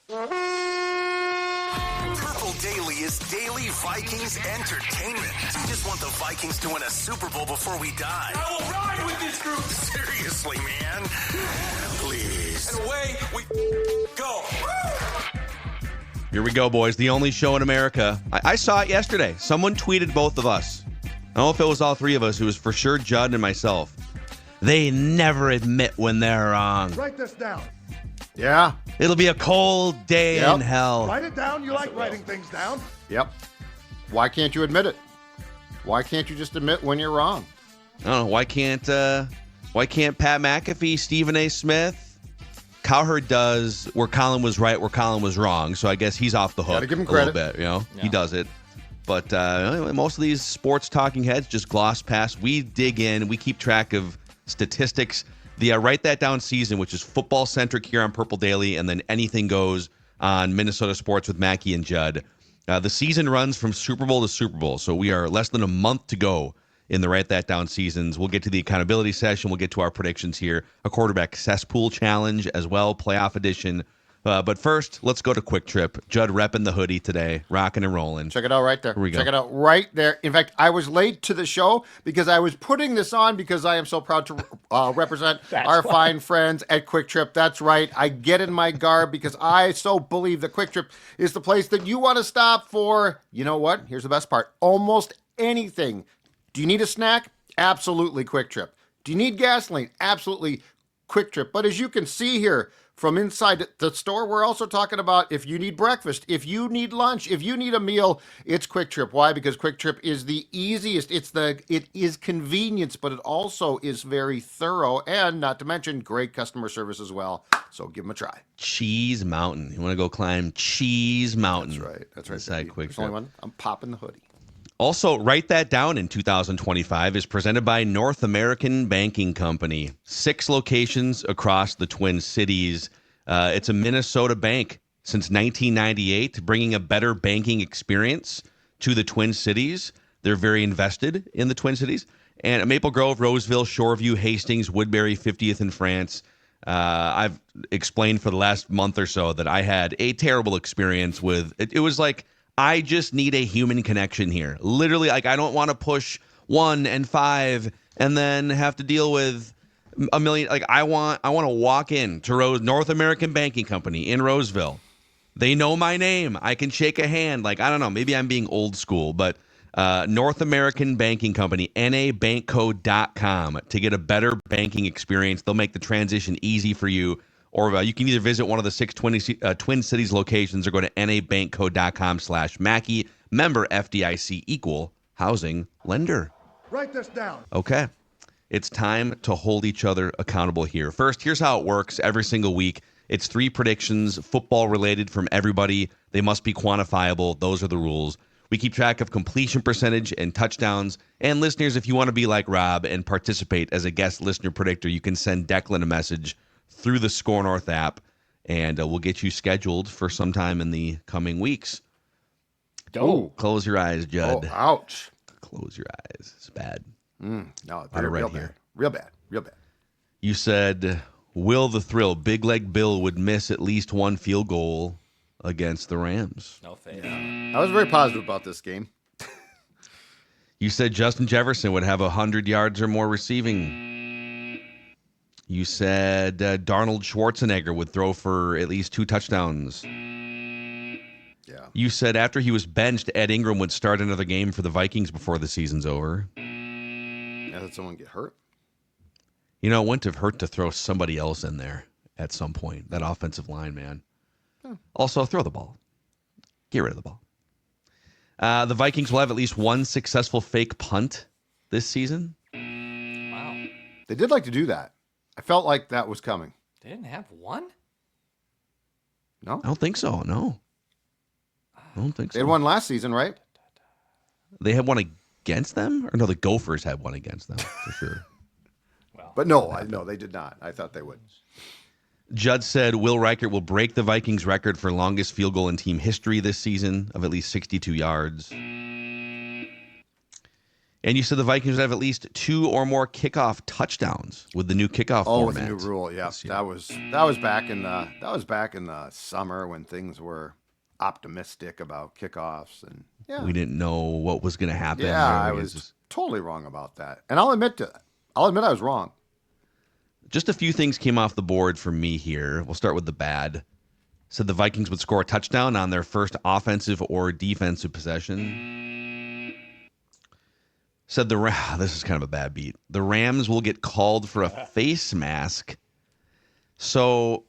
Purple Daily is daily Vikings entertainment. You just want the Vikings to win a Super Bowl before we die. I will ride with this group. Seriously, man. Please. And away we go. Here we go, boys. The only show in America. I saw it yesterday. Someone tweeted both of us. I don't know if it was all three of us. It was for sure Judd and myself. They never admit when they're wrong. Write this down. Yeah. It'll be a cold day in hell. Write it down. You like writing things down. Yep. Why can't you admit it? Why can't you just admit when you're wrong? I don't know. Why can't Pat McAfee, Stephen A. Smith? Cowherd does where Colin was right, where Colin was wrong. So I guess he's off the hook. Gotta give him a credit. little bit. Yeah. He does it. But anyway, most of these sports talking heads just gloss past. We dig in. We keep track of statistics. The Write That Down season, which is football-centric here on Purple Daily, and then Anything Goes on Minnesota Sports with Mackie and Judd. The season runs from Super Bowl to Super Bowl, so we are less than a month to go in the Write That Down seasons. We'll get to the accountability session. We'll get to our predictions here. A quarterback cesspool challenge as well, playoff edition. But first, let's go to Quick Trip. Judd repping the hoodie today, rocking and rolling. Check it out right there. Here we go. Check it out right there. In fact, I was late to the show because I was putting this on because I am so proud to represent our fine friends at Quick Trip. That's right. I get in my garb because I so believe that Quick Trip is the place that you want to stop for, you know what? Here's the best part. Almost anything. Do you need a snack? Absolutely Quick Trip. Do you need gasoline? Absolutely Quick Trip. But as you can see here, from inside the store, we're also talking about if you need breakfast, if you need lunch, if you need a meal, it's Quick Trip. Why? Because Quick Trip is the easiest. It is convenience, but it also is very thorough, and not to mention great customer service as well. So give them a try. Cheese Mountain. You want to go climb Cheese Mountain? That's right. That's right. Inside baby. Quick There's only Trip. one. I'm popping the hoodie. Also, Write That Down in 2025 is presented by North American Banking Company. 6 locations across the Twin Cities. It's a Minnesota bank since 1998, bringing a better banking experience to the Twin Cities. They're very invested in the Twin Cities. And Maple Grove, Roseville, Shoreview, Hastings, Woodbury, 50th in France. I've explained for the last month or so that I had a terrible experience with it. It was like, I just need a human connection here. Literally, like, I don't want to push 1 and 5 and then have to deal with a million. Like, I want to walk in to North American Banking Company in Roseville. They know my name. I can shake a hand. Like, I don't know. Maybe I'm being old school, but North American Banking Company, nabankco.com, to get a better banking experience. They'll make the transition easy for you. Or you can either visit one of the 6 Twin Cities locations or go to nabankco.com/Mackie. Member FDIC, equal housing lender. Write this down. Okay. It's time to hold each other accountable here. First, here's how it works every single week. It's 3 predictions, football related from everybody. They must be quantifiable. Those are the rules. We keep track of completion percentage and touchdowns. And listeners, if you want to be like Rob and participate as a guest listener predictor, you can send Declan a message through the Score North app, and we'll get you scheduled for sometime in the coming weeks. Oh, Close your eyes, Judd. Oh, ouch. Close your eyes. It's bad. No, Real real bad. bad. Real bad. Real bad. You said Will the Thrill, Big Leg Bill, would miss at least 1 field goal against the Rams. No faith. I was very positive about this game. You said Justin Jefferson would have 100 yards or more receiving. You said Darnold Schwarzenegger would throw for at least 2 touchdowns. Yeah. You said after he was benched, Ed Ingram would start another game for the Vikings before the season's over. Yeah, did someone get hurt? You know, it wouldn't have hurt to throw somebody else in there at some point. That offensive line, man. Also, throw the ball. Get rid of the ball. The Vikings will have at least 1 successful fake punt this season. Wow. They did like to do that. I felt like that was coming. They didn't have one? No? I don't think so. No. I don't think They so. had one last season, right? They had one against them? Or no, the Gophers had one against them, for sure. But no, they did not. I thought they would. Judd said Will Reichert will break the Vikings record for longest field goal in team history this season of at least 62 yards. And you said the Vikings would have at least 2 or more kickoff touchdowns with the new kickoff format. With the new rule, yeah. That was back in the summer when things were optimistic about kickoffs, and we didn't know what was going to happen. Yeah, I was totally wrong about that, and I'll admit I was wrong. Just a few things came off the board for me here. We'll start with the bad. Said the Vikings would score a touchdown on their first offensive or defensive possession. Said this is kind of a bad beat. The Rams will get called for a face mask. So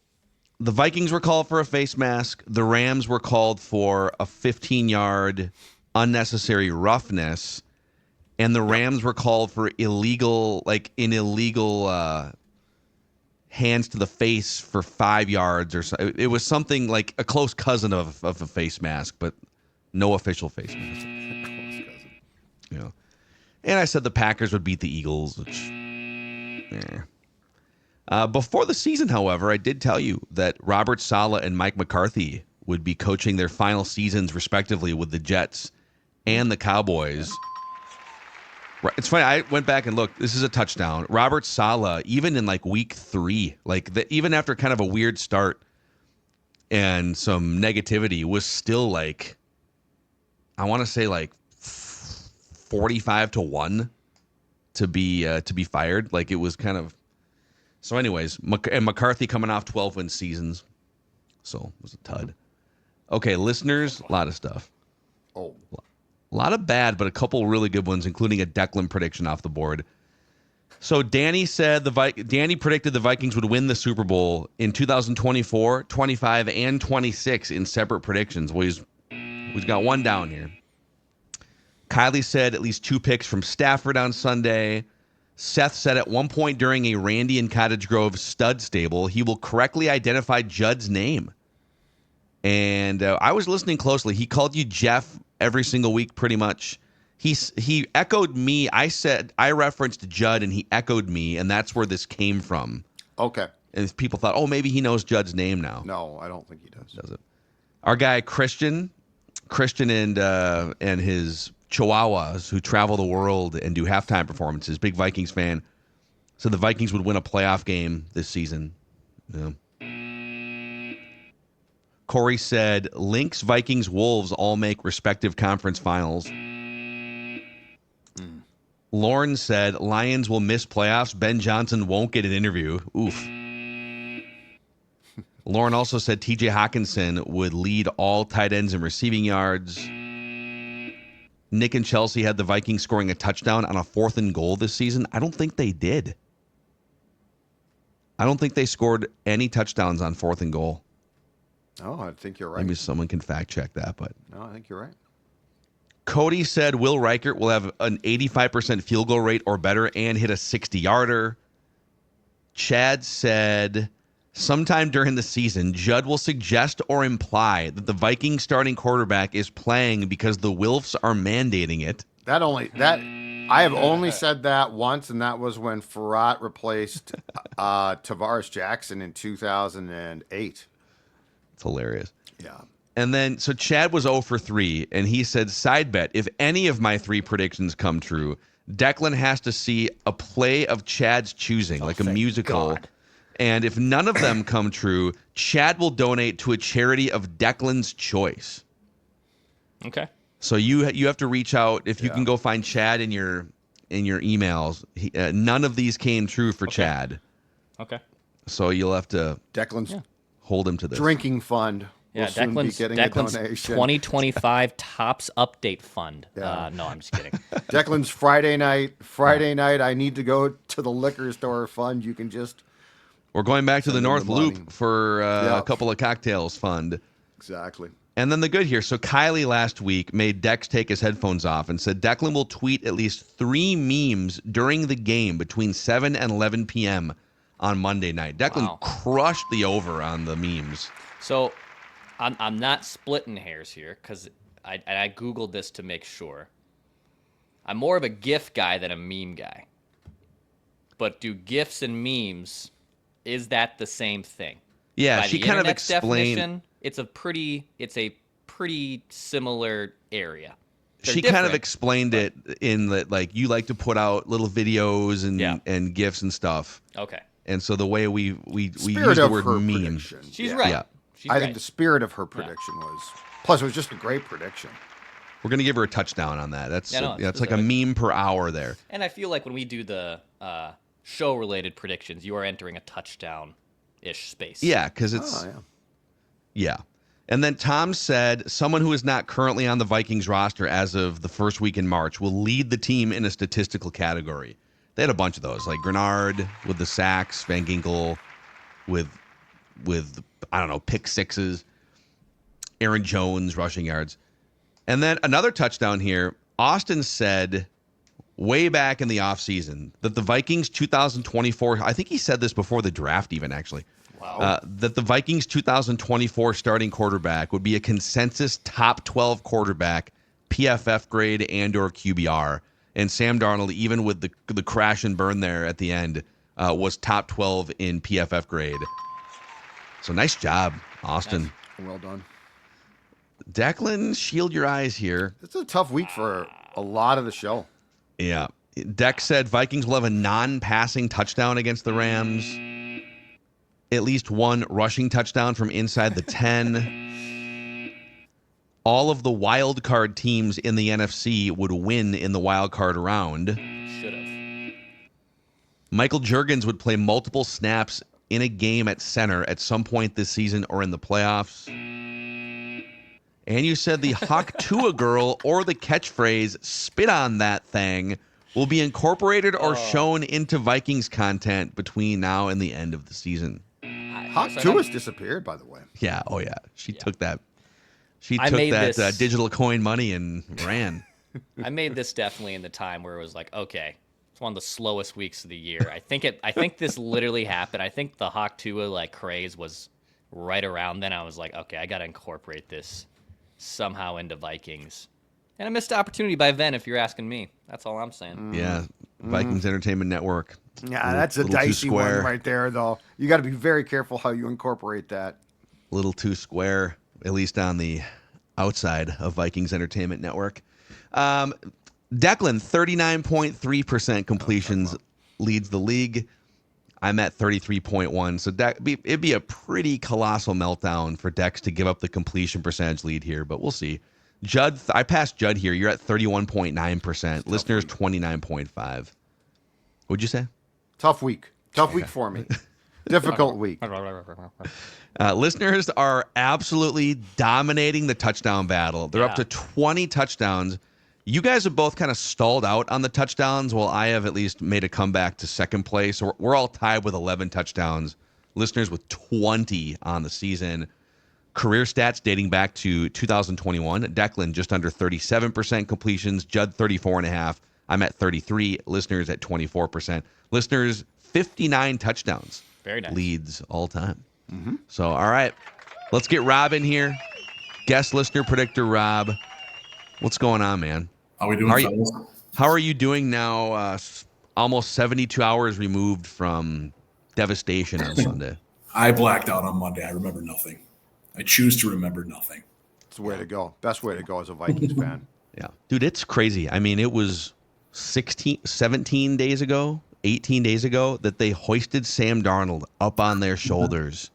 the Vikings were called for a face mask. The Rams were called for a 15-yard unnecessary roughness. And the Rams were called for illegal hands to the face for 5 yards or so. It was something like a close cousin of a face mask, but no official face mask. Close cousin. Yeah. And I said the Packers would beat the Eagles, which, before the season, however, I did tell you that Robert Saleh and Mike McCarthy would be coaching their final seasons, respectively, with the Jets and the Cowboys. It's funny. I went back and looked. This is a touchdown. Robert Saleh, even in like week 3, even after kind of a weird start and some negativity, was still like, I want to say like 45-1 to be fired. Like it was kind of. So, anyways, and McCarthy coming off 12-win seasons, so it was a tud. Okay, listeners, a lot of stuff. Oh. A lot of bad, but a couple really good ones, including a Declan prediction off the board. So Danny said Danny predicted the Vikings would win the Super Bowl in 2024, 25, and 26 in separate predictions. Well, he's got one down here. Kylie said at least 2 picks from Stafford on Sunday. Seth said at one point during a Randy and Cottage Grove stud stable, he will correctly identify Judd's name. And I was listening closely. He called you Jeff every single week, pretty much. He echoed me. I referenced Judd, and he echoed me, and that's where this came from. Okay. And people thought, oh, maybe he knows Judd's name now. No, I don't think he does. Does it? Our guy Christian and his Chihuahuas who travel the world and do halftime performances. Big Vikings fan. So the Vikings would win a playoff game this season. Yeah. Corey said, Lynx, Vikings, Wolves all make respective conference finals. Lauren said, Lions will miss playoffs. Ben Johnson won't get an interview. Oof. Lauren also said TJ Hawkinson would lead all tight ends in receiving yards. Nick and Chelsea had the Vikings scoring a touchdown on a 4th and goal this season. I don't think they did. I don't think they scored any touchdowns on 4th and goal. Oh, I think you're right. Maybe someone can fact check that, but no, I think you're right. Cody said Will Reichert will have an 85% field goal rate or better and hit a 60-yarder. Chad said sometime during the season, Judd will suggest or imply that the Vikings starting quarterback is playing because the Wilfs are mandating it. I have only said that once, and that was when Farrat replaced Tavares Jackson in 2008. It's hilarious. Yeah. And then, so Chad was 0 for 3, and he said, side bet, if any of my 3 predictions come true, Declan has to see a play of Chad's choosing, like a musical. God. And if none of them come true, Chad will donate to a charity of Declan's choice. Okay. So you have to reach out. If you can go find Chad in your emails. None of these came true for Chad. Okay. So you'll have to Declan's hold him to this. drinking fund. Yeah, will soon be getting Declan's a donation. 2025 Tops Update Fund. Yeah. No, I'm just kidding. Declan's Friday night, I need to go to the liquor store fund. You can just... We're going back to the Send them North the money. Loop for a couple of cocktails fund. Exactly. And then the good here. So Kylie last week made Dex take his headphones off and said Declan will tweet at least 3 memes during the game between 7 and 11 p.m. on Monday night. Declan crushed the over on the memes. So I'm not splitting hairs here because I Googled this to make sure. I'm more of a GIF guy than a meme guy. But do GIFs and memes, is that the same thing? Yeah, By she the kind of internet's explained. definition, it's a pretty similar area. she kind of explained it in that, like, you like to put out little videos and GIFs and stuff. Okay. And so the way we use Spirit the of word her meme. prediction. She's right. Yeah. She's I right. think the spirit of her prediction was. Plus, it was just a great prediction. We're going to give her a touchdown on that. That's it's like a meme per hour there. And I feel like when we do the show-related predictions, you are entering a touchdown-ish space. Yeah, because it's... Yeah. And then Tom said someone who is not currently on the Vikings roster as of the first week in March will lead the team in a statistical category. They had a bunch of those, like Grenard with the sacks, Van Ginkel with I don't know, pick sixes, Aaron Jones rushing yards. And then another touchdown here. Austin said way back in the offseason that the Vikings 2024, I think he said this before the draft even, actually. Wow. That the Vikings 2024 starting quarterback would be a consensus top 12 quarterback, PFF grade and or QBR. And Sam Darnold, even with the crash and burn there at the end, was top 12 in PFF grade. So nice job, Austin. Nice. Well done. Declan, shield your eyes here. It's a tough week for a lot of the show. Yeah. Deck said Vikings will have a non-passing touchdown against the Rams. At least one rushing touchdown from inside the 10. All of the wild card teams in the NFC would win in the wild card round. Should have. Michael Juergens would play multiple snaps in a game at center at some point this season or in the playoffs. And you said the Hawk Tua girl or the catchphrase "spit on that thing" will be incorporated or shown into Vikings content between now and the end of the season. Hawk Tua's disappeared, by the way. Yeah. Oh, yeah. She took that. She took that digital coin money and ran. I made this definitely in the time where it was like, okay, it's one of the slowest weeks of the year. I think this literally happened. I think the Hawk Tua like craze was right around then. I was like, okay, I got to incorporate this somehow into Vikings. And I missed the opportunity by then, if you're asking me. That's all I'm saying. Yeah. Vikings Entertainment Network. Yeah, that's a dicey one right there, though. You got to be very careful how you incorporate that. A little too square, at least on the outside of Vikings Entertainment Network. Declan, 39.3% completions leads the league. I'm at 33.1. So it'd be a pretty colossal meltdown for Dex to give up the completion percentage lead here, but we'll see. Judd, I passed Judd here. You're at 31.9%. Listeners, 29.5. What'd you say? Tough week. Tough week for me. Difficult week. Listeners are absolutely dominating the touchdown battle. They're up to 20 touchdowns. You guys have both kind of stalled out on the touchdowns, while I have at least made a comeback to second place. So we're all tied with 11 touchdowns. Listeners with 20 on the season. Career stats dating back to 2021. Declan just under 37% completions. Judd 34.5. I'm at 33. Listeners at 24%. Listeners 59 touchdowns. Very nice. Leads all time. Mm-hmm. So all right, let's get Rob in here. Guest listener predictor Rob. What's going on, man? How are we doing, how are you doing now? Almost 72 hours removed from devastation on Sunday. I blacked out on Monday. I remember nothing. I choose to remember nothing. It's the way to go. Best way to go as a Vikings fan. Yeah. Dude, it's crazy. I mean, it was 17 days ago, 18 days ago that they hoisted Sam Darnold up on their shoulders,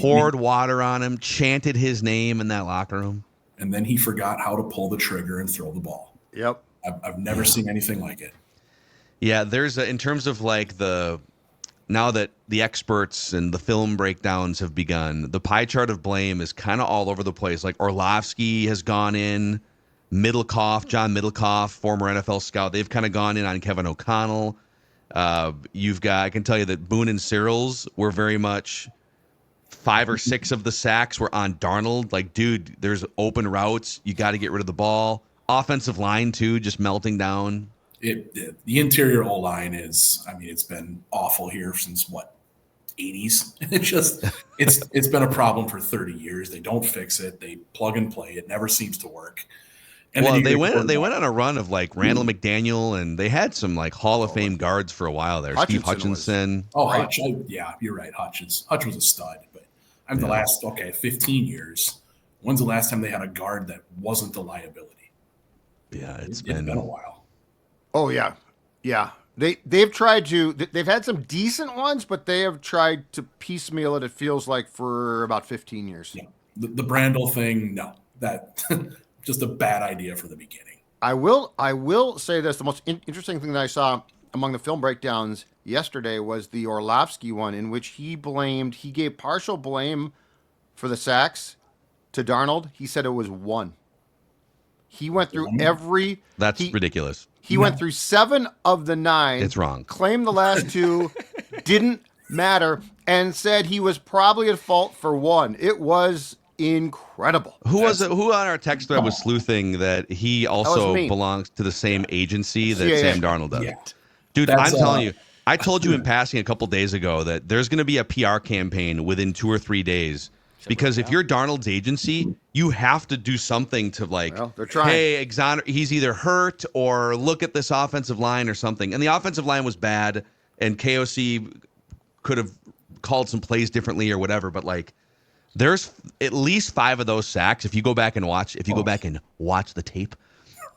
poured water on him, chanted his name in that locker room. And then he forgot how to pull the trigger and throw the ball. Yep. I've never seen anything like it. Yeah, there's in terms of like now that the experts and the film breakdowns have begun, the pie chart of blame is kind of all over the place. Like Orlovsky has gone in, John Middlecoff, former NFL scout, they've kind of gone in on Kevin O'Connell. I can tell you that Boone and Cyril's were very much 5 or 6 of the sacks were on Darnold. Like, dude, there's open routes. You got to get rid of the ball. Offensive line, too, just melting down. The interior O-line it's been awful here since, 80s? It's been a problem for 30 years. They don't fix it. They plug and play. It never seems to work. And they went on a run of like Randall McDaniel, and they had some like Hall of Fame guards for a while there. Steve Hutchinson. Hutch. Yeah, you're right. Hutch was a stud. But the last 15 years. When's the last time they had a guard that wasn't a liability? Yeah, It's been a while. Oh yeah, yeah. They've tried to. They've had some decent ones, but they have tried to piecemeal it. It feels like for about 15 years. Yeah. The Brandel thing, no, that just a bad idea from the beginning. I will say this: the most interesting thing that I saw among the film breakdowns yesterday was the Orlovsky one, in which he gave partial blame for the sacks to Darnold. He said it was 1. He went through every. That's ridiculous. He went through 7 of the 9. It's wrong. Claimed the last 2 didn't matter, and said he was probably at fault for 1. It was incredible. Who on our text thread was sleuthing that he also belongs to the same agency that Sam Darnold does? Yeah. Dude, I'm telling you, I told you in passing a couple days ago that there's going to be a PR campaign within 2 or 3 days. Because if you're Darnold's agency, you have to do something to they're trying. Hey, he's either hurt or look at this offensive line or something. And the offensive line was bad, and KOC could have called some plays differently or whatever. But there's at least 5 of those sacks. If you go back and watch the tape,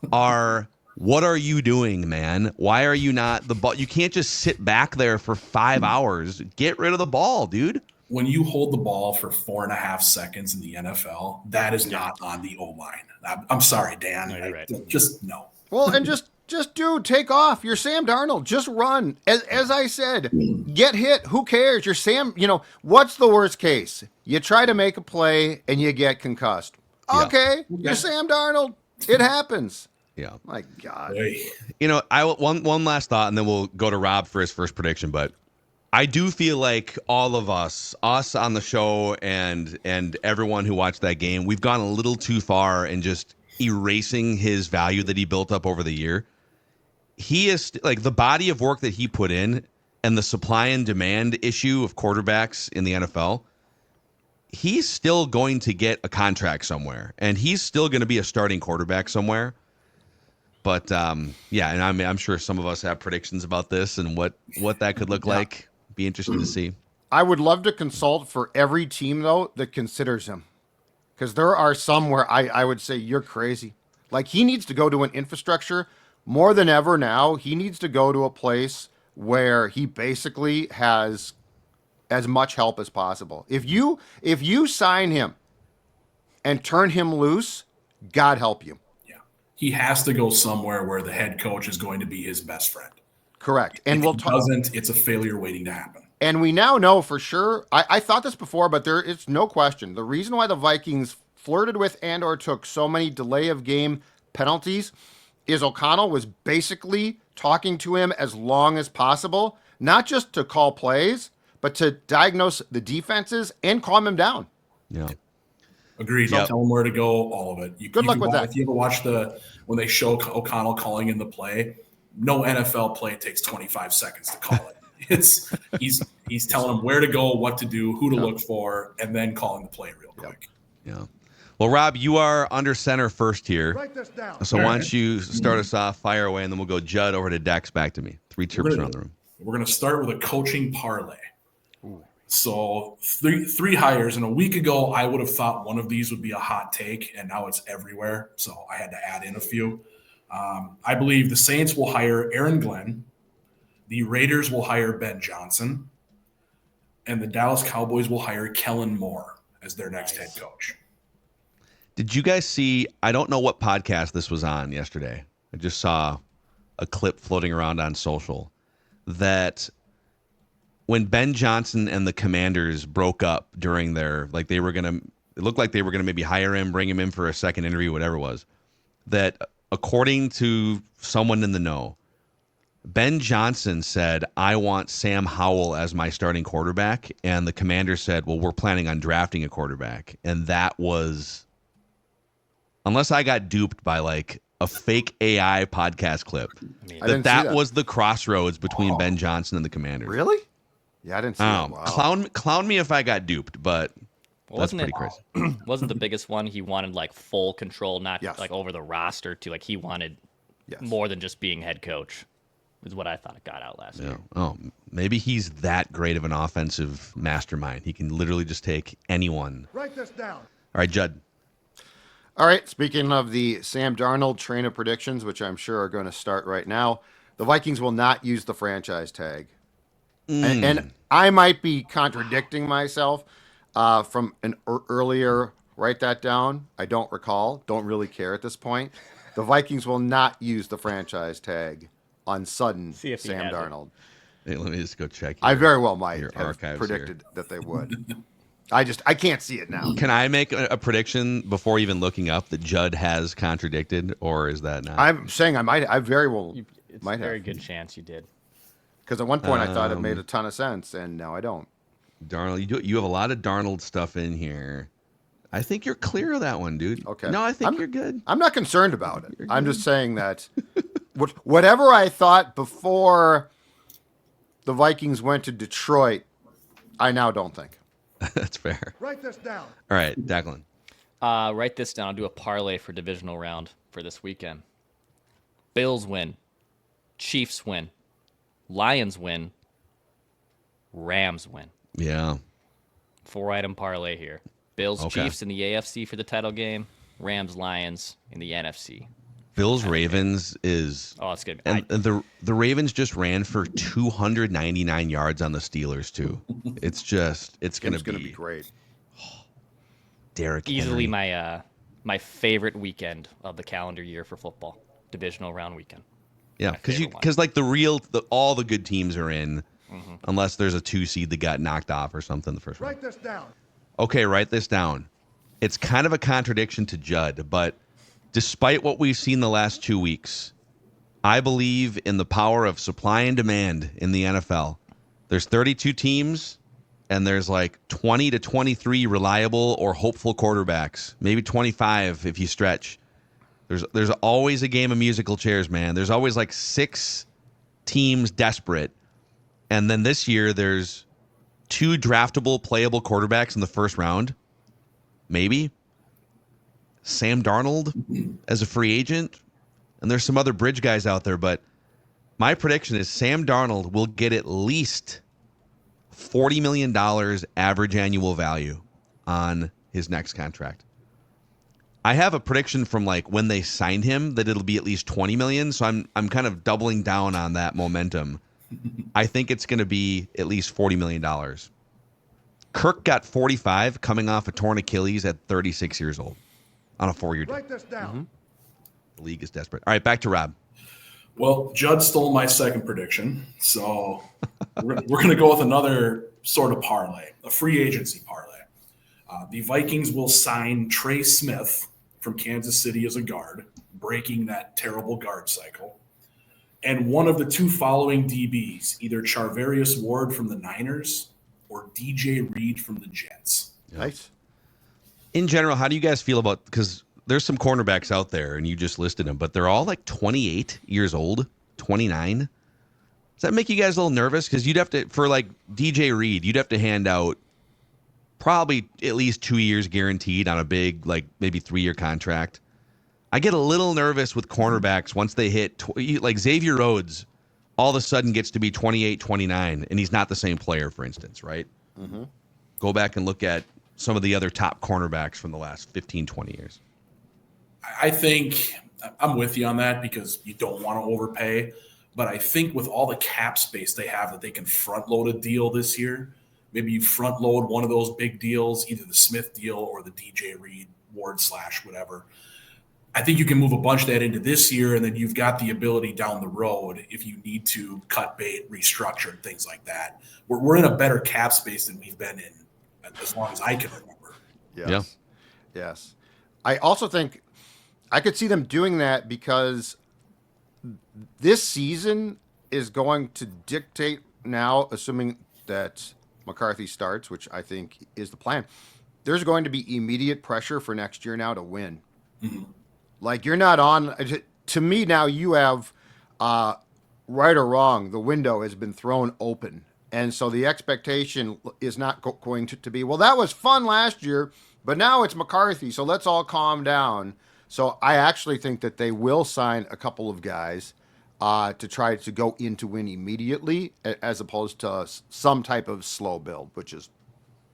what are you doing, man? Why are you not the ball? You can't just sit back there for 5 hours. Get rid of the ball, dude. When you hold the ball for 4.5 seconds in the NFL, that is not on the O-line. I'm sorry, Dan. No, you're right. Just no. Well, and just dude, take off. You're Sam Darnold. Just run. As I said, get hit. Who cares? You're Sam. What's the worst case? You try to make a play and you get concussed. Okay, you're Sam Darnold. It happens. Yeah. My God. Hey. One last thought, and then we'll go to Rob for his first prediction. But I do feel like all of us on the show and everyone who watched that game, we've gone a little too far in just erasing his value that he built up over the year. He is the body of work that he put in and the supply and demand issue of quarterbacks in the NFL. He's still going to get a contract somewhere, and he's still going to be a starting quarterback somewhere. But and I'm sure some of us have predictions about this and what that could look like. Be interesting to see. I would love to consult for every team though that considers him, because there are some where I would say you're crazy. He needs to go to an infrastructure more than ever now. He needs to go to a place where he basically has as much help as possible. If you sign him and turn him loose, God help you. Yeah, he has to go somewhere where the head coach is going to be his best friend. Correct. And if he doesn't, it's a failure waiting to happen. And we now know for sure, I thought this before, but it's no question. The reason why the Vikings flirted with and or took so many delay of game penalties is O'Connell was basically talking to him as long as possible, not just to call plays, but to diagnose the defenses and calm him down. Yeah. Agreed. Yep. I'll tell him where to go, all of it. Good luck with that. If you ever watch when they show O'Connell calling in the play, no NFL play takes 25 seconds to call it. He's telling them where to go, what to do, who to look for, and then calling the play real quick. Yeah. Well, Rob, you are under center first here. Write this down. So why don't you start us off, fire away, and then we'll go Judd over to Dex, back to me. 3 chirps around the room. We're going to start with a coaching parlay. Ooh. So three hires, and a week ago I would have thought one of these would be a hot take, and now it's everywhere. So I had to add in a few. I believe the Saints will hire Aaron Glenn, the Raiders will hire Ben Johnson, and the Dallas Cowboys will hire Kellen Moore as their next head coach. Did you guys see, I don't know what podcast this was on yesterday. I just saw a clip floating around on social that when Ben Johnson and the Commanders broke up during their, it looked like they were going to maybe hire him, bring him in for a second interview, whatever it was, that according to someone in the know, Ben Johnson said, I want Sam Howell as my starting quarterback. And the Commanders said, well, we're planning on drafting a quarterback. And that was, unless I got duped by a fake AI podcast clip, that was the crossroads between Ben Johnson and the Commanders. Really? Yeah, I didn't see that. Wow. Clown me if I got duped, but that's pretty crazy. Wasn't the biggest one he wanted full control, not over the roster too. He wanted more than just being head coach, is what I thought it got out last year. Oh, maybe he's that great of an offensive mastermind. He can literally just take anyone. Write this down. All right, Judd. All right. Speaking of the Sam Darnold train of predictions, which I'm sure are going to start right now, the Vikings will not use the franchise tag. And I might be contradicting myself from an earlier. Write that down. I don't recall. Don't really care at this point. The Vikings will not use the franchise tag on sudden See if he Sam has it. Darnold. Hey, let me just go check. I very well might your have archives predicted that they would. I can't see it now. Can I make a prediction before even looking up that Judd has contradicted, or is that not? I'm saying I very well It's might a very have. good chance you did. Because at one point I thought it made a ton of sense, and now I don't. Darnold, you have a lot of Darnold stuff in here. I think you're clear of that one, dude. Okay. No, I think you're good. I'm not concerned about it. I'm just saying that whatever I thought before the Vikings went to Detroit, I now don't think. That's fair. Write this down. All right, Declan. Write this down. I'll do a parlay for divisional round for this weekend. Bills win. Chiefs win. Lions win. Rams win. Yeah. 4-item parlay here. Bills, Okay. Chiefs in the AFC for the title game. Rams, Lions in the NFC. Bills Ravens is Oh, it's good. and the Ravens just ran for 299 yards on the Steelers too. It's going It's to going to be great. Derrick easily Henry. my favorite weekend of the calendar year for football. Divisional round weekend. Yeah, favorite one. because like all the good teams are in, unless there's a 2 seed that got knocked off or something the first round. Write this down. Okay, write this down. It's kind of a contradiction to Judd, but despite what we've seen the last 2 weeks, I believe in the power of supply and demand in the NFL. There's 32 teams, and there's like 20 to 23 reliable or hopeful quarterbacks, maybe 25 if you stretch. There's always a game of musical chairs, man. There's always like 6 teams desperate. And then this year, there's 2 draftable, playable quarterbacks in the first round. Maybe. Sam Darnold as a free agent. And there's some other bridge guys out there. But my prediction is Sam Darnold will get at least $40 million average annual value on his next contract. I have a prediction from like when they signed him that it'll be at least 20 million. So I'm kind of doubling down on that momentum. I think it's going to be at least $40 million. Kirk got 45 coming off a torn Achilles at 36 years old on a 4-year deal. Write this down. The league is desperate. All right, back to Rob. Well, Judd stole my second prediction, so we're going to go with another sort of parlay, a free agency parlay. The Vikings will sign Trey Smith from Kansas City as a guard, breaking that terrible guard cycle. And one of the 2 following DBs, either Charvarius Ward from the Niners or DJ Reed from the Jets. Nice. In general, how do you guys feel about, because there's some cornerbacks out there and you just listed them, but they're all like 28 years old, 29. Does that make you guys a little nervous? Because you'd have to, for like DJ Reed, you'd have to hand out probably at least 2 years guaranteed on a big, like maybe 3-year contract. I get a little nervous with cornerbacks once they hit, like Xavier Rhodes all of a sudden gets to be 28, 29, and he's not the same player, for instance, right? Mm-hmm. Go back and look at some of the other top cornerbacks from the last 15, 20 years. I think I'm with you on that because you don't want to overpay. But I think with all the cap space they have that they can front load a deal this year, maybe you front load one of those big deals, either the Smith deal or the DJ Reed Ward / whatever. I think you can move a bunch of that into this year, and then you've got the ability down the road if you need to cut bait, restructure, and things like that. We're in a better cap space than we've been in as long as I can remember. Yes. Yeah. Yes. I also think I could see them doing that because this season is going to dictate now, assuming that McCarthy starts, which I think is the plan. There's going to be immediate pressure for next year now to win. Mm-hmm. Like you're not on. To me now, you have right or wrong. The window has been thrown open, and so the expectation is not going to be, well, that was fun last year, but now it's McCarthy, so let's all calm down. So I actually think that they will sign a couple of guys to try to go in to win immediately, as opposed to some type of slow build, which is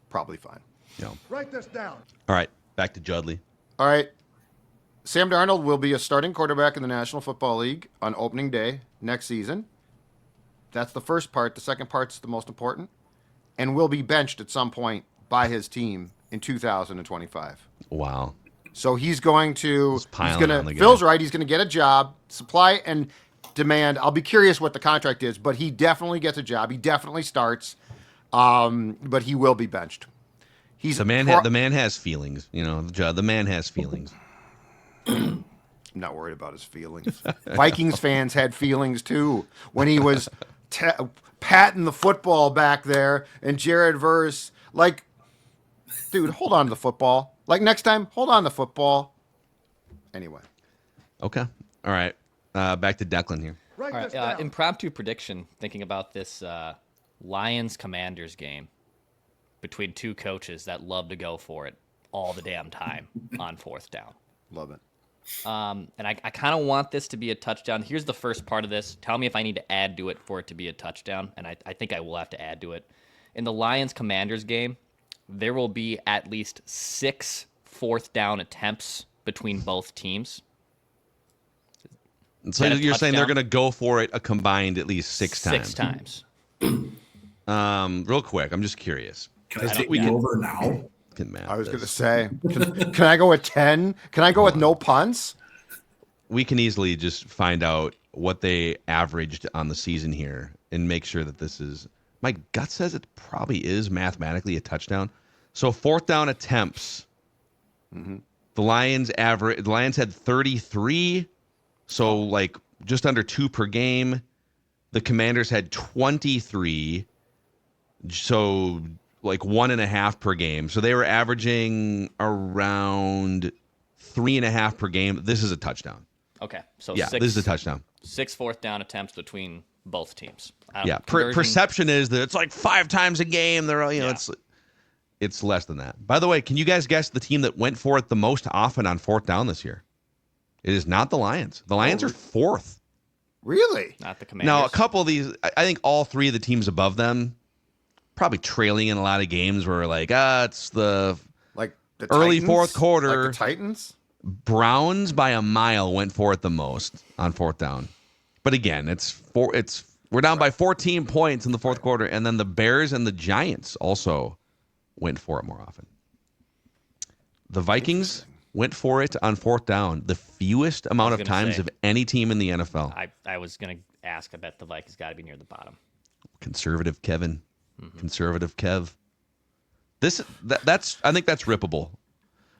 probably fine. Yeah. Write this down. All right, back to Judley. All right. Sam Darnold will be a starting quarterback in the National Football League on opening day next season. That's the first part. The second part's the most important. And will be benched at some point by his team in 2025. Wow. So he's going to, on the Phil's guy. right, he's going to get a job, supply and demand. I'll be curious what the contract is, but he definitely gets a job. He definitely starts, but he will be benched. The man has feelings. The man has feelings. I'm not worried about his feelings. Vikings fans had feelings too when he was patting the football back there, and Jared Verse, like, dude, hold on to the football. Like, next time, hold on to the football. Anyway. Okay. All right. Back to Declan here. Write All this right, down. impromptu prediction, thinking about this Lions-Commanders game between two coaches that love to go for it all the damn time on fourth down. Love it. And I kind of want this to be a touchdown. Here's the first part of this. Tell me if I need to add to it for it to be a touchdown, and I think I will have to add to it. In the Lions-Commanders game, there will be at least 6 fourth down attempts between both teams. So you're saying they're going to go for it a combined at least 6 times? 6 times. Real quick, I'm just curious. Can I take the over now? I was going to say, can I go with 10? Can I go with no punts? We can easily just find out what they averaged on the season here and make sure that this is. My gut says it probably is mathematically a touchdown. So fourth down attempts. Mm-hmm. The Lions had 33, so like just under 2 per game. The Commanders had 23, so like 1.5 per game. So they were averaging around 3.5 per game. This is a touchdown. Okay, so Yeah, this is a touchdown. 6 fourth down attempts between both teams. Yeah, perception is that it's like 5 times a game. It's less than that. By the way, can you guys guess the team that went for it the most often on fourth down this year? It is not the Lions. The Lions are 4th. Really? Not the Commanders. Now, a couple of these, I think all 3 of the teams above them, probably trailing in a lot of games where like, it's the Like the early Titans? fourth quarter. Like the Titans? Browns by a mile went for it the most on fourth down. But again, we're down by 14 points in the fourth quarter, and then the Bears and the Giants also went for it more often. The Vikings went for it on fourth down the fewest amount of times of any team in the NFL. I was going to ask. I bet the Vikings got to be near the bottom. Conservative Kevin. Conservative Kev. I think that's rippable.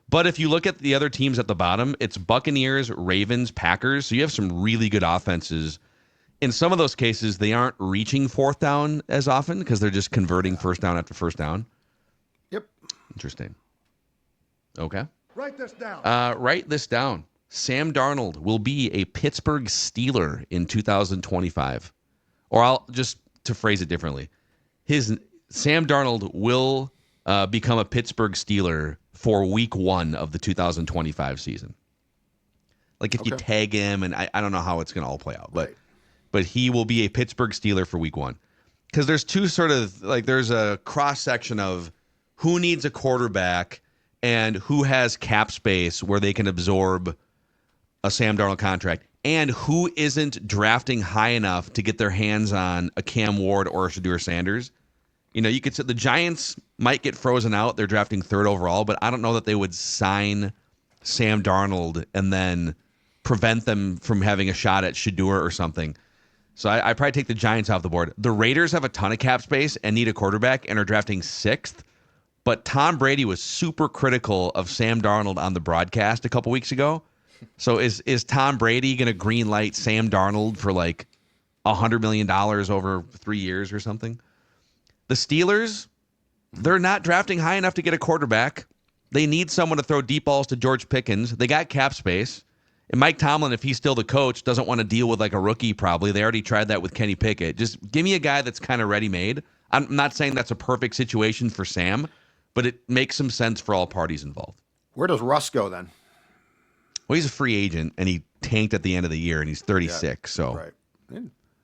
But if you look at the other teams at the bottom, it's Buccaneers, Ravens, Packers. So you have some really good offenses. In some of those cases, they aren't reaching fourth down as often because they're just converting first down after first down. Yep. Interesting. Okay. Write this down. Write this down. Sam Darnold will be a Pittsburgh Steeler in 2025. Or I'll just to phrase it differently. Sam Darnold will become a Pittsburgh Steeler for week 1 of the 2025 season. Like if you tag him, and I don't know how it's going to all play out, but he will be a Pittsburgh Steeler for week 1. Because there's two sort of, like there's a cross section of who needs a quarterback and who has cap space where they can absorb a Sam Darnold contract, and who isn't drafting high enough to get their hands on a Cam Ward or a Shedeur Sanders. You could say the Giants might get frozen out. They're drafting 3rd overall, but I don't know that they would sign Sam Darnold and then prevent them from having a shot at Shedeur or something. So I probably take the Giants off the board. The Raiders have a ton of cap space and need a quarterback and are drafting 6th. But Tom Brady was super critical of Sam Darnold on the broadcast a couple weeks ago. So is Tom Brady going to green light Sam Darnold for like $100 million over 3 years or something? The Steelers, they're not drafting high enough to get a quarterback. They need someone to throw deep balls to George Pickens. They got cap space. And Mike Tomlin, if he's still the coach, doesn't want to deal with like a rookie probably. They already tried that with Kenny Pickett. Just give me a guy that's kind of ready-made. I'm not saying that's a perfect situation for Sam, but it makes some sense for all parties involved. Where does Russ go then? Well, he's a free agent, and he tanked at the end of the year, and he's 36. So Right.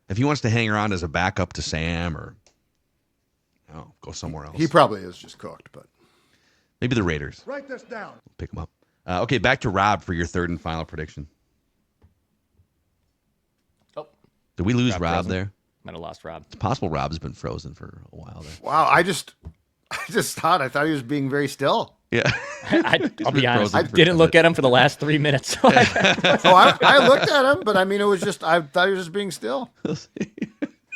if he wants to hang around as a backup to Sam or go somewhere else. He probably is just cooked, but Maybe the Raiders. Write this down. Pick him up. Okay, back to Rob for your third and final prediction. Oh, Did we lose Rob Rob frozen. there? Might have lost Rob. It's possible Rob's been frozen for a while there. Wow, I just thought he was being very still. Yeah. I'll be honest. I frozen for didn't a look bit. at him for the last 3 minutes. So I looked at him, but I mean, I thought he was just being still. It's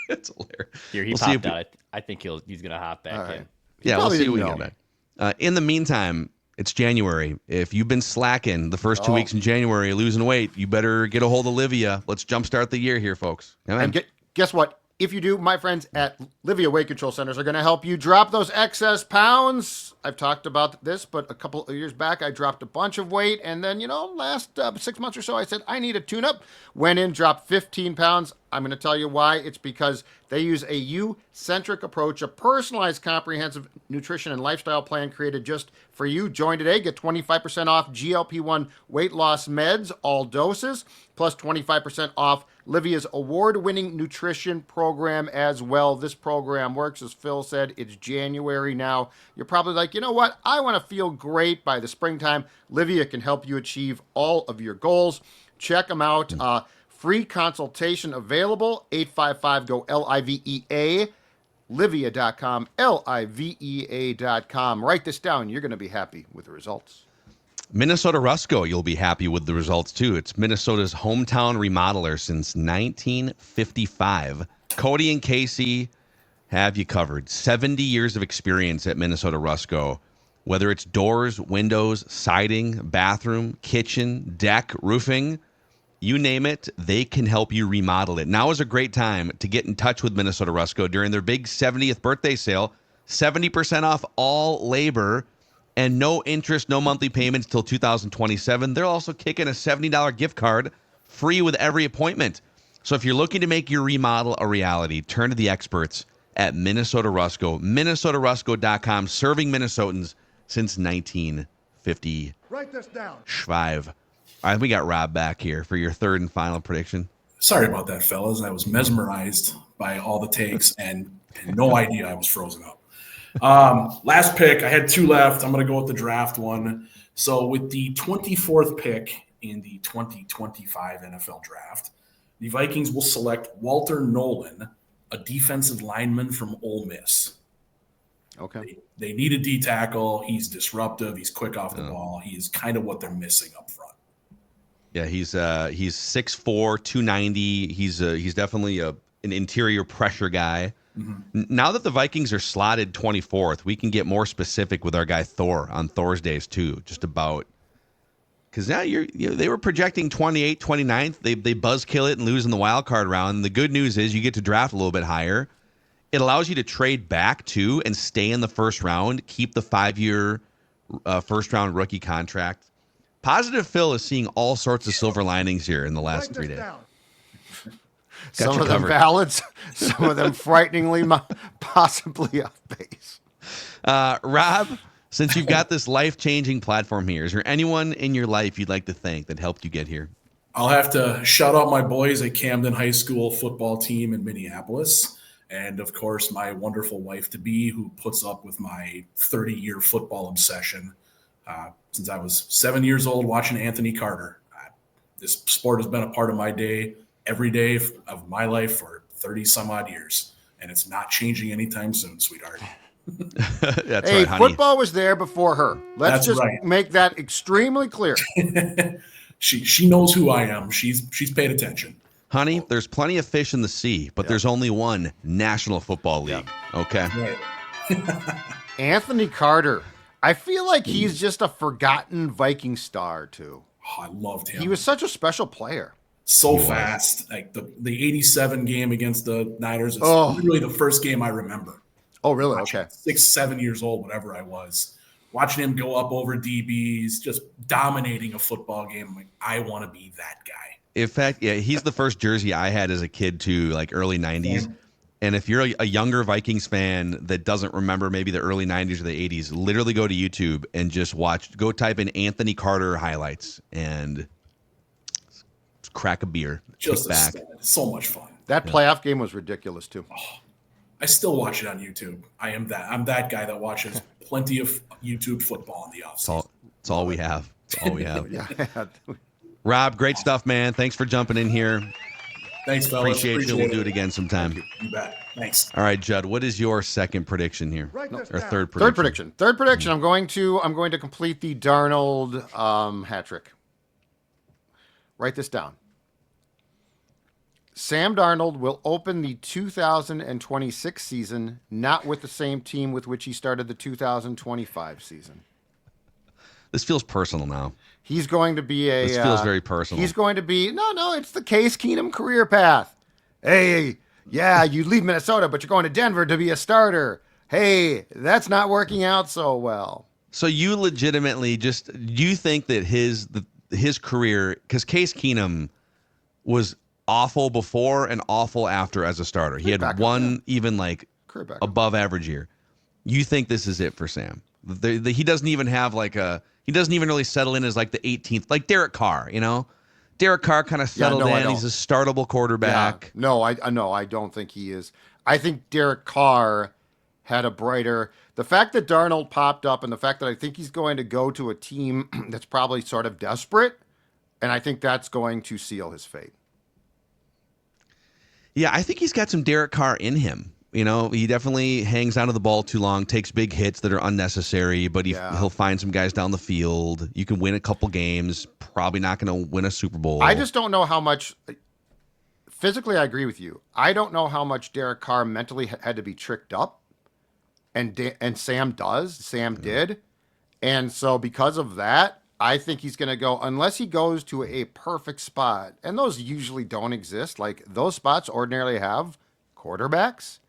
hilarious. Here, he We'll see popped out. I think he's going to hop back in. Yeah, we'll probably see what we didn't can get back. In the meantime, it's January. If you've been slacking the first 2 weeks in January, losing weight, you better get a hold of Livia. Let's jumpstart the year here, folks. Come on. And guess what? If you do, my friends at Livia Weight Control Centers are going to help you drop those excess pounds. I've talked about this, but a couple of years back, I dropped a bunch of weight. And then, last 6 months or so, I said, I need a tune-up. Went in, dropped 15 pounds. I'm going to tell you why. It's because they use a you-centric approach, a personalized, comprehensive nutrition and lifestyle plan created just for you. Join today. Get 25% off GLP-1 weight loss meds, all doses, plus 25% off Livia's award-winning nutrition program as well. This program works, as Phil said. It's January now. You're probably like, you know what? I want to feel great by the springtime. Livia can help you achieve all of your goals. Check them out. Free consultation available. 855-GO-LIVEA. Livia.com. Livea.com. Write this down. You're going to be happy with the results. Minnesota Rusco, you'll be happy with the results too. It's Minnesota's hometown remodeler since 1955. Cody and Casey have you covered. 70 years of experience at Minnesota Rusco. Whether it's doors, windows, siding, bathroom, kitchen, deck, roofing, you name it, they can help you remodel it. Now is a great time to get in touch with Minnesota Rusco during their big 70th birthday sale. 70% off all labor. And no interest, no monthly payments till 2027. They're also kicking a $70 gift card free with every appointment. So if you're looking to make your remodel a reality, turn to the experts at Minnesota Rusco. MinnesotaRusco.com, serving Minnesotans since 1955. Write this down. All right, we got Rob back here for your third and final prediction. Sorry about that, fellas. I was mesmerized by all the takes and had no idea I was frozen up. Last pick, I had two left. I'm going to go with the draft one. So with the 24th pick in the 2025 NFL draft, the Vikings will select Walter Nolan, a defensive lineman from Ole Miss. Okay. They need a D tackle. He's disruptive. He's quick off the ball. He is kind of what they're missing up front. Yeah, he's 6'4", 290. He's definitely an interior pressure guy. Mm-hmm. Now that the Vikings are slotted 24th, we can get more specific with our guy Thor on Thor's days too, just about because now they were projecting 28th, 29th. They buzzkill it and lose in the wild card round. And the good news is you get to draft a little bit higher. It allows you to trade back too and stay in the first round, keep the 5-year first round rookie contract. Positive Phil is seeing all sorts of silver linings here in the last 3 days. Some of them valid, some of them frighteningly possibly off base. Rob, since you've got this life-changing platform here, is there anyone in your life you'd like to thank that helped you get here? I'll have to shout out my boys at Camden High School football team in Minneapolis. And, of course, my wonderful wife-to-be who puts up with my 30-year football obsession since I was 7 years old watching Anthony Carter. This sport has been a part of my day every day of my life for 30-some-odd years. And it's not changing anytime soon, sweetheart. That's hey, right, honey. Football was there before her. Let's just make that extremely clear. She knows who I am. She's paid attention. Honey, there's plenty of fish in the sea, but there's only one National Football League. Okay. Right. Anthony Carter. I feel like he's just a forgotten Viking star, too. Oh, I loved him. He was such a special player. So fast. Like the 87 game against the Niners is literally the first game I remember. Oh, really? Okay. 6, 7 years old, whatever I was. Watching him go up over DBs, just dominating a football game. I'm like, I want to be that guy. In fact, yeah, he's the first jersey I had as a kid too, like early 90s. And if you're a younger Vikings fan that doesn't remember maybe the early 90s or the 80s, literally go to YouTube and just go type in Anthony Carter highlights and crack a beer. Just back. So much fun. That playoff game was ridiculous too. Oh, I still watch it on YouTube. I'm that guy that watches plenty of YouTube football in the offseason. It's all we have. That's all we have. Yeah. Rob, great stuff, man. Thanks for jumping in here. Thanks, fellas. Appreciate you. We'll do it again sometime. You bet. Thanks. All right, Judd, what is your second prediction here? Write this Or down. third prediction? Third prediction. I'm going to complete the Darnold hat trick. Write this down. Sam Darnold will open the 2026 season not with the same team with which he started the 2025 season. This feels personal now. He's going to be a. This feels very personal. He's going to be no. It's the Case Keenum career path. Hey, yeah, you leave Minnesota, but you're going to Denver to be a starter. Hey, that's not working out so well. So you legitimately do you think that his career, because Case Keenum was awful before and awful after as a starter. He had one even like above average year. You think this is it for Sam? He doesn't even have he doesn't even really settle in as like the 18th, like Derek Carr, you know? Derek Carr kind of settled in. He's a startable quarterback. Yeah. I don't think he is. I think Derek Carr had a brighter. The fact that Darnold popped up and the fact that I think he's going to go to a team that's probably sort of desperate, and I think that's going to seal his fate. Yeah, I think he's got some Derek Carr in him. You know, he definitely hangs onto the ball too long, takes big hits that are unnecessary, but he'll find some guys down the field. You can win a couple games, probably not going to win a Super Bowl. I just don't know how much. Physically, I agree with you. I don't know how much Derek Carr mentally had to be tricked up, and Sam did. And so because of that, I think he's going to go, unless he goes to a perfect spot, and those usually don't exist. Like those spots ordinarily have quarterbacks.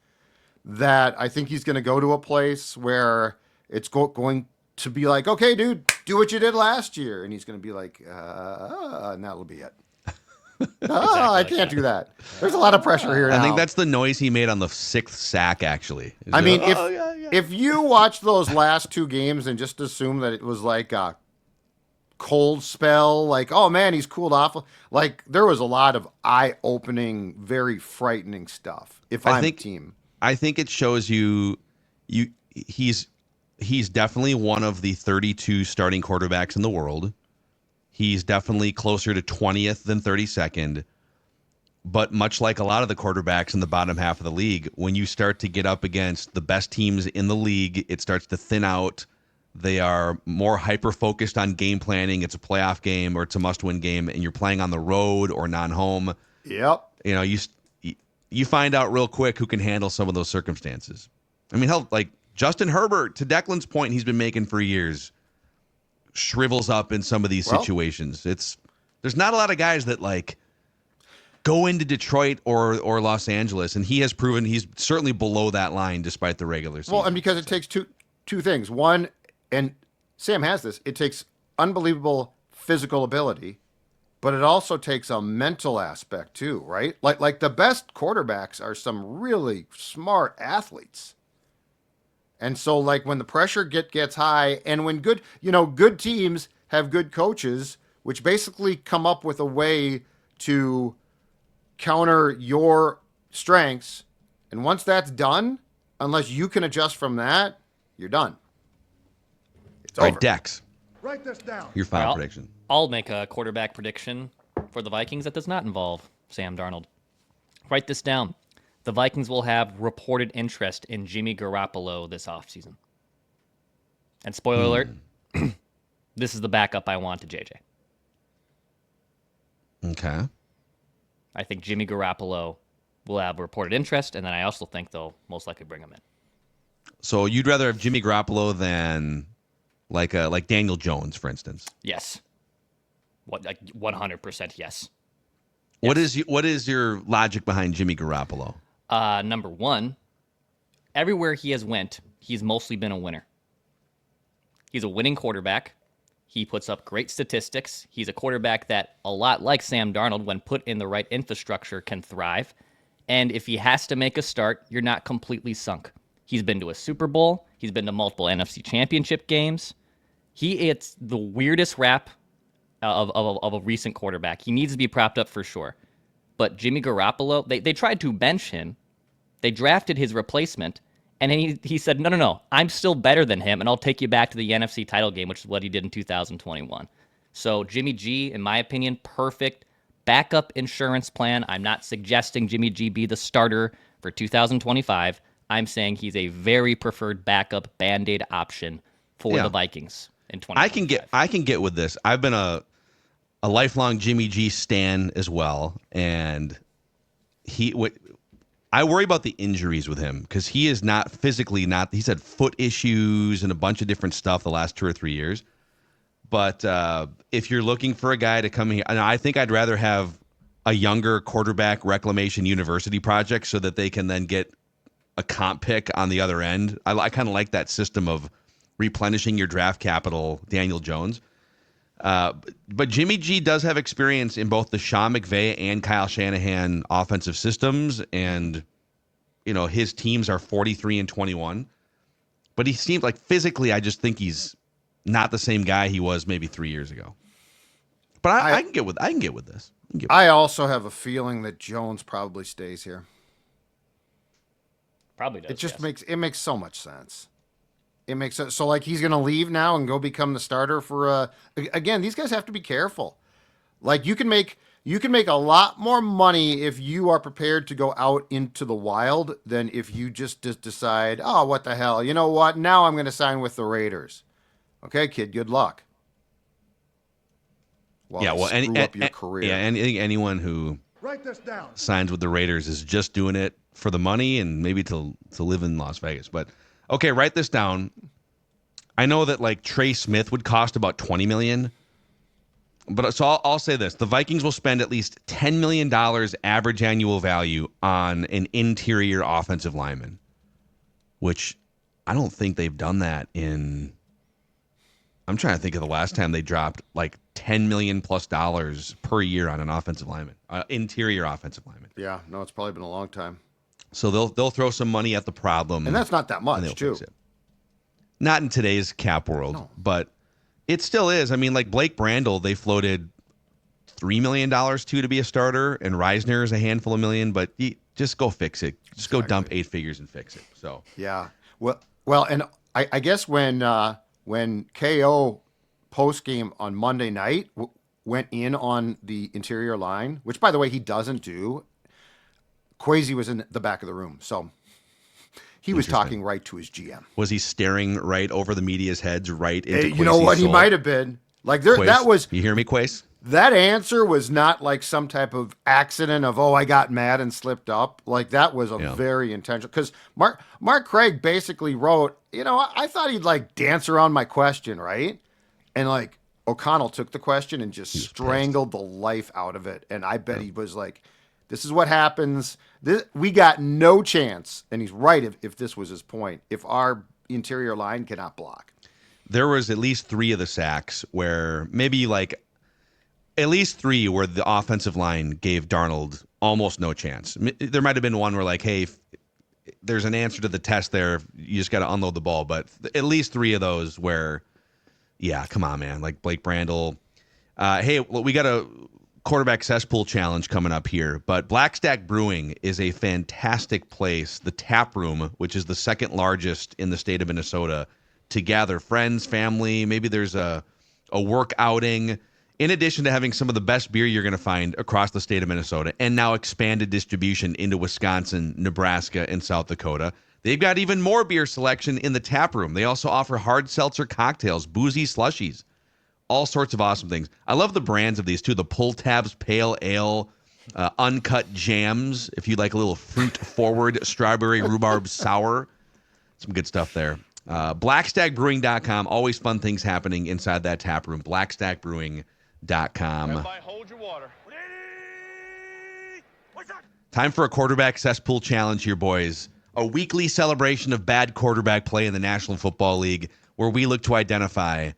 That I think he's going to go to a place where it's going to be like, okay, dude, do what you did last year. And he's going to be like, and that'll be it. I can't do that. There's a lot of pressure here now. I think that's the noise he made on the 6th sack, actually. I mean, if you watch those last two games and just assume that it was like a cold spell, like, oh man, he's cooled off. Like there was a lot of eye-opening, very frightening stuff. If I'm a team. I think it shows he's definitely one of the 32 starting quarterbacks in the world. He's definitely closer to 20th than 32nd. But much like a lot of the quarterbacks in the bottom half of the league, when you start to get up against the best teams in the league, it starts to thin out. They are more hyper-focused on game planning. It's a playoff game or it's a must-win game, and you're playing on the road or non-home. Yep. You know, you find out real quick who can handle some of those circumstances. I mean, like Justin Herbert, to Declan's point, he's been making for years, shrivels up in some of these situations. There's not a lot of guys that like go into Detroit or Los Angeles, and he has proven he's certainly below that line despite the regular season. Well, and because it takes two things. One, and Sam has this, it takes unbelievable physical ability, but it also takes a mental aspect too, right? Like the best quarterbacks are some really smart athletes. And so like when the pressure gets high and when good teams have good coaches, which basically come up with a way to counter your strengths. And once that's done, unless you can adjust from that, you're done. It's all over. Right, Dex. Write this down. Your final prediction. I'll make a quarterback prediction for the Vikings that does not involve Sam Darnold. Write this down. The Vikings will have reported interest in Jimmy Garoppolo this offseason. And spoiler alert, this is the backup I want to JJ. Okay. I think Jimmy Garoppolo will have reported interest, and then I also think they'll most likely bring him in. So you'd rather have Jimmy Garoppolo than like Daniel Jones, for instance? Yes. Like 100% yes. What is your logic behind Jimmy Garoppolo? Number one, everywhere he has went, he's mostly been a winner. He's a winning quarterback. He puts up great statistics. He's a quarterback that, a lot like Sam Darnold, when put in the right infrastructure, can thrive. And if he has to make a start, you're not completely sunk. He's been to a Super Bowl. He's been to multiple NFC Championship games. It's the weirdest rap of a recent quarterback. He needs to be propped up for sure. But Jimmy Garoppolo, they tried to bench him. They drafted his replacement, and he said, no, I'm still better than him, and I'll take you back to the NFC title game, which is what he did in 2021. So Jimmy G, in my opinion, perfect backup insurance plan. I'm not suggesting Jimmy G be the starter for 2025. I'm saying he's a very preferred backup Band-Aid option for the Vikings in 2025. I can get with this. I've been a lifelong Jimmy G stan as well, and I worry about the injuries with him because he is not physically not. He's had foot issues and a bunch of different stuff the last 2 or 3 years. But if you're looking for a guy to come here, and I think I'd rather have a younger quarterback reclamation university project so that they can then get a comp pick on the other end. I kind of like that system of replenishing your draft capital, Daniel Jones. But Jimmy G does have experience in both the Sean McVay and Kyle Shanahan offensive systems, and his teams are 43-21. But he seems like physically, I just think he's not the same guy he was maybe 3 years ago. But I can get with this. I also have a feeling that Jones probably stays here. Probably does. It just makes so much sense. It makes sense. So like he's going to leave now and go become the starter for again, these guys have to be careful. Like you can make a lot more money if you are prepared to go out into the wild than if you just decide, "Oh, what the hell? You know what? Now I'm going to sign with the Raiders." Okay, kid, good luck. Screw up your career. Yeah, and I think anyone who Write this down. signs with the Raiders is just doing it for the money and maybe to live in Las Vegas. But okay, write this down. I know that like Trey Smith would cost about $20 million. But so I'll say this: the Vikings will spend at least $10 million average annual value on an interior offensive lineman, which I don't think they've done that in. I'm trying to think of the last time they dropped like $10 million plus per year on an offensive lineman, interior offensive lineman. Yeah, no, it's probably been a long time. So they'll throw some money at the problem, and that's not that much, too. Not in today's cap world, but it still is. I mean, like Blake Brandel, they floated $3 million to be a starter, and Reisner is a handful of million. But just go fix it. Just go dump 8 figures and fix it. So yeah, well, and I guess when KO post game on Monday night went in on the interior line, which by the way he doesn't do. Kwesi was in the back of the room, so he was talking right to his GM. Was he staring right over the media's heads, right into Kwesi's you know what? soul? He might have been. Like there, Quace, that was. You hear me, Quace? That answer was not like some type of accident of I got mad and slipped up. Like that was a very intentional. Because Mark Craig basically wrote, I thought he'd like dance around my question, right? And like O'Connell took the question and just strangled the life out of it. And I bet he was like, this is what happens. We got no chance. And he's right if this was his point. If our interior line cannot block. There was at least 3 of the sacks where maybe like at least 3 where the offensive line gave Darnold almost no chance. There might have been one where like, hey, there's an answer to the test there. You just got to unload the ball. But at least 3 of those where, yeah, come on, man. Like Blake Brandel. Hey, we got a quarterback cesspool challenge coming up here, but Blackstack Brewing is a fantastic place. The tap room, which is the second largest in the state of Minnesota, to gather friends, family. Maybe there's a work outing. In addition to having some of the best beer you're going to find across the state of Minnesota, and now expanded distribution into Wisconsin, Nebraska, and South Dakota, they've got even more beer selection in the tap room. They also offer hard seltzer cocktails, boozy slushies, all sorts of awesome things. I love the brands of these too. The Pull Tabs Pale Ale, Uncut Jams, if you like a little fruit-forward strawberry rhubarb sour. Some good stuff there. BlackstackBrewing.com. Always fun things happening inside that tap room. BlackstackBrewing.com. Everybody hold your water. Time for a quarterback cesspool challenge here, boys. A weekly celebration of bad quarterback play in the National Football League where we look to identify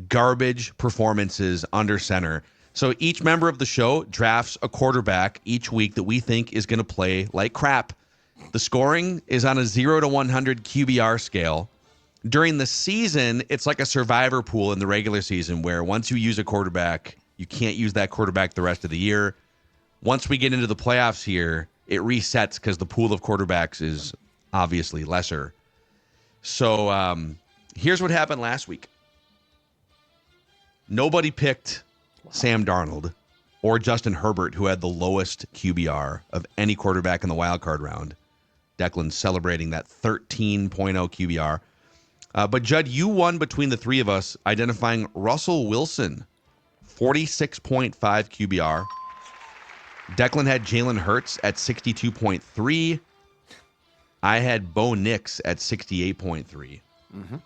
garbage performances under center. So each member of the show drafts a quarterback each week that we think is going to play like crap. The scoring is on a 0 to 100 QBR scale. During the season, it's like a survivor pool in the regular season where once you use a quarterback, you can't use that quarterback the rest of the year. Once we get into the playoffs here, it resets because the pool of quarterbacks is obviously lesser. So here's what happened last week. Nobody picked Sam Darnold, or Justin Herbert, who had the lowest QBR of any quarterback in the wild card round. Declan celebrating that 13.0 QBR. But Judd, you won between the three of us, identifying Russell Wilson, 46.5 QBR. Declan had Jalen Hurts at 62.3. I had Bo Nix at 68.3. Mm-hmm.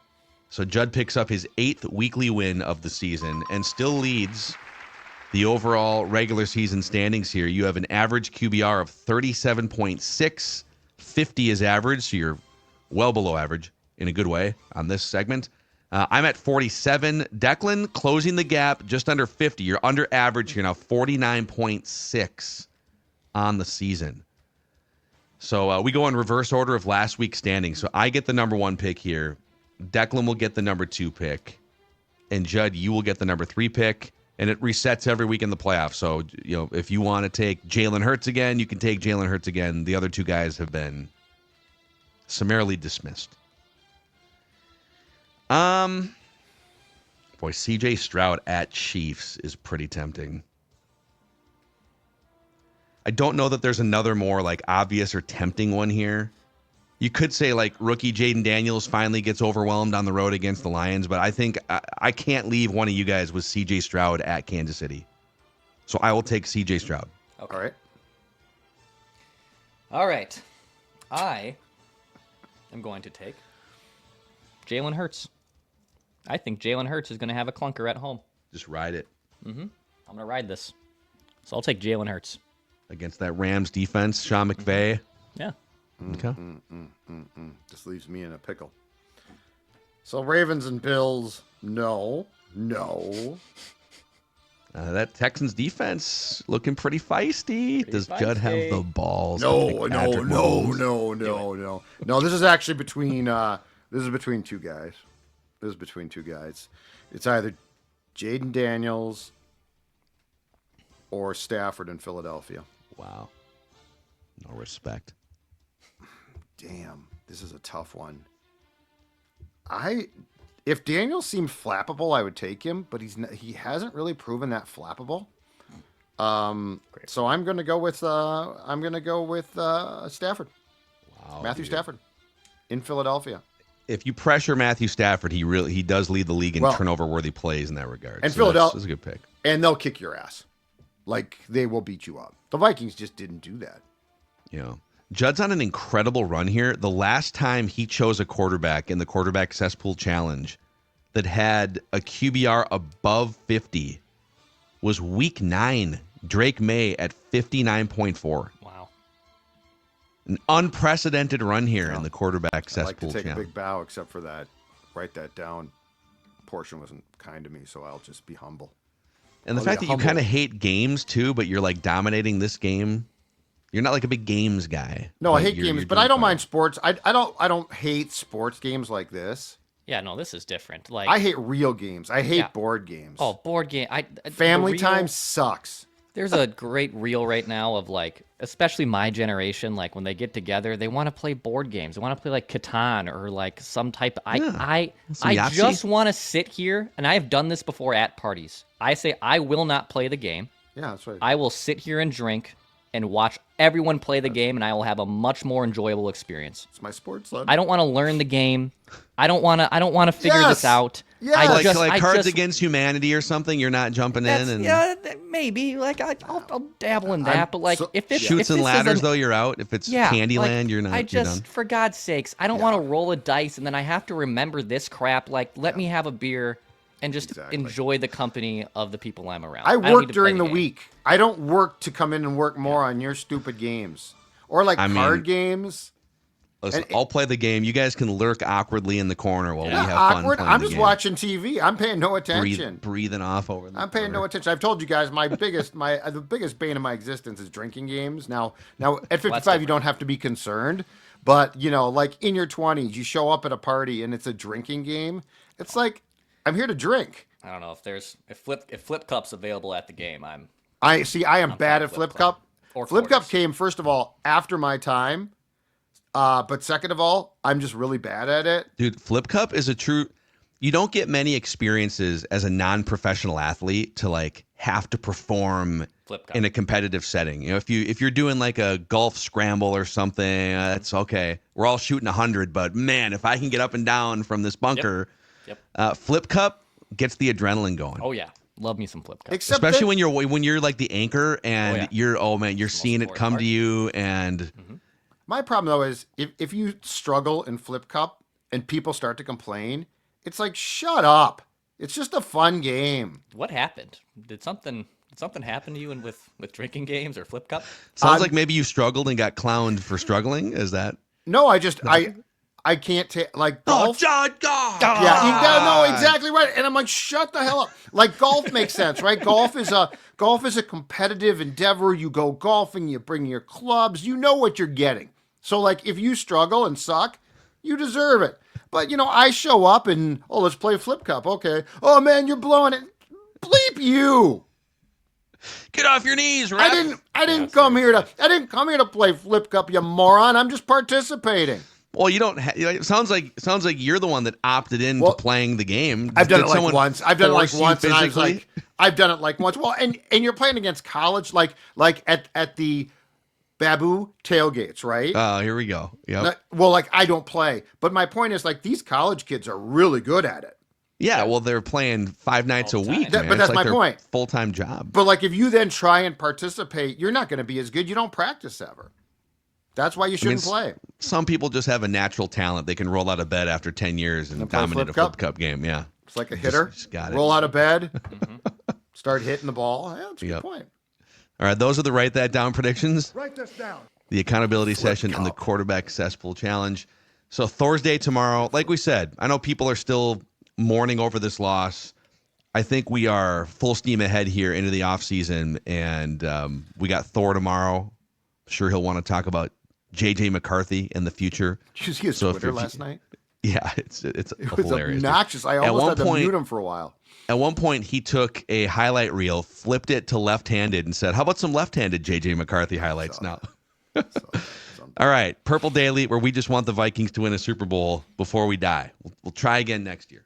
So Judd picks up his 8th weekly win of the season and still leads the overall regular season standings here. You have an average QBR of 37.6. 50 is average, so you're well below average in a good way on this segment. I'm at 47. Declan closing the gap just under 50. You're under average here now, 49.6 on the season. So we go in reverse order of last week's standing. So I get the number 1 pick here. Declan will get the number 2 pick. And Judd, you will get the number 3 pick. And it resets every week in the playoffs. So, if you want to take Jalen Hurts again, you can take Jalen Hurts again. The other 2 guys have been summarily dismissed. CJ Stroud at Chiefs is pretty tempting. I don't know that there's another more obvious or tempting one here. You could say rookie Jaden Daniels finally gets overwhelmed on the road against the Lions, but I think I can't leave one of you guys with CJ Stroud at Kansas City. So I will take CJ Stroud. Okay. All right. I am going to take Jalen Hurts. I think Jalen Hurts is going to have a clunker at home. Just ride it. Mm-hmm. I'm going to ride this. So I'll take Jalen Hurts. Against that Rams defense, Sean McVay. Yeah. Okay. This leaves me in a pickle. So Ravens and Bills, no. That Texans defense looking pretty feisty. Does Judd have the balls? No. This is actually between two guys. It's either Jaden Daniels or Stafford in Philadelphia. Wow. No respect. Damn, this is a tough one. If Daniels seemed flappable, I would take him, but he hasn't really proven that flappable. So I'm going to go with Stafford. Wow, Matthew Stafford in Philadelphia. If you pressure Matthew Stafford, he does lead the league in turnover-worthy plays in that regard. And so Philadelphia is a good pick. And they'll kick your ass. They will beat you up. The Vikings just didn't do that. Judd's on an incredible run here. The last time he chose a quarterback in the quarterback cesspool challenge that had a QBR above 50 was week 9, Drake May at 59.4. Wow. An unprecedented run here in the quarterback cesspool I'd like to take challenge. a big bow, except for that. Write that down. Portion wasn't kind to me, so I'll just be humble. And the fact that you kind of hate games too, but you're dominating this game. You're not a big games guy. No, I hate games, but I don't mind sports. I don't hate sports games like this. Yeah, no, this is different. I hate real games. I hate board games. Oh, board game. Family time sucks. There's a great reel right now of especially my generation, when they get together, they want to play board games. They want to play Catan or some type. I just want to sit here, and I have done this before at parties. I say I will not play the game. Yeah, that's right. I will sit here and drink and watch everyone play the game, and I will have a much more enjoyable experience. It's my sports love. I don't want to learn the game. I don't want to figure this out. Yes. Like Cards Against Humanity or something. You're not jumping in and maybe I'll dabble in that. But if it's Shoots and Ladders, though, you're out. If it's Candyland, you're not. You're done. For God's sakes, I don't want to roll a dice and then I have to remember this crap. Let me have a beer and just enjoy the company of the people I'm around. I work during the week. I don't work to come in and work more on your stupid games or card games. Listen, I'll play the game. You guys can lurk awkwardly in the corner while we have fun playing I'm just the game. watching TV. I'm paying no attention. Breathing off over there. I'm paying no attention. I've told you guys the biggest bane of my existence is drinking games. Now at 55 you don't have to be concerned, but in your 20s you show up at a party and it's a drinking game. It's I'm here to drink. I don't know if Flip Cup's available at the game. I am bad at Flip Cup. Flip Cup came first of all after my time. But second of all, I'm just really bad at it. Dude, Flip Cup is a true... you don't get many experiences as a non-professional athlete to like have to perform Flip cup. in a competitive setting. You know, if you're doing like a golf scramble or something, that's okay. We're all shooting 100, but man, if I can get up and down from this bunker, flip cup gets the adrenaline going. Oh yeah, love me some flip cup. Especially when you're like the anchor and you're seeing it come to you. And my problem though is if you struggle in flip cup and people start to complain, it's like, shut up. It's just a fun game. What happened? Did something happen to you with drinking games or flip cup? Sounds like maybe you struggled and got clowned for struggling. Is that? No, I can't take like golf. Oh, John, God. Yeah, you gotta know exactly right. And I'm like, shut the hell up. Like golf makes sense, right? Golf is a competitive endeavor. You go golfing, you bring your clubs, you know what you're getting. So like if you struggle and suck, you deserve it. But you know, I show up and let's play flip cup. Okay. Oh man, you're blowing it. Bleep you. Get off your knees, ref. I didn't come here to play flip cup, you moron. I'm just participating. Well, you don't. It sounds like you're the one that opted into playing the game. I've done it like once. And I was like, I've done it like once. Well, and you're playing against college, like at the Babu tailgates, right? Oh, here we go. Yeah. Well, like I don't play, but my point is like these college kids are really good at it. Yeah, well, they're playing 5 nights a week, man. But that's like my point. Full-time job. But like, if you then try and participate, you're not going to be as good. You don't practice ever. That's why you shouldn't play. Some people just have a natural talent. They can roll out of bed after 10 years and dominate a flip cup game. Yeah, it's like a hitter. Just got it. Roll out of bed, start hitting the ball. Yeah, that's a good point. All right, those are the write that down predictions. Write this down. The accountability session and the quarterback cesspool challenge. So Thursday tomorrow, like we said, I know people are still mourning over this loss. I think we are full steam ahead here into the offseason, and we got Thor tomorrow. I'm sure he'll want to talk about J.J. McCarthy in the future. Did you see his Twitter last night? Yeah, it was hilarious. Obnoxious. I almost had to mute him for a while. At one point, he took a highlight reel, flipped it to left-handed, and said, how about some left-handed J.J. McCarthy highlights now? All right, Purple Daily, where we just want the Vikings to win a Super Bowl before we die. We'll try again next year.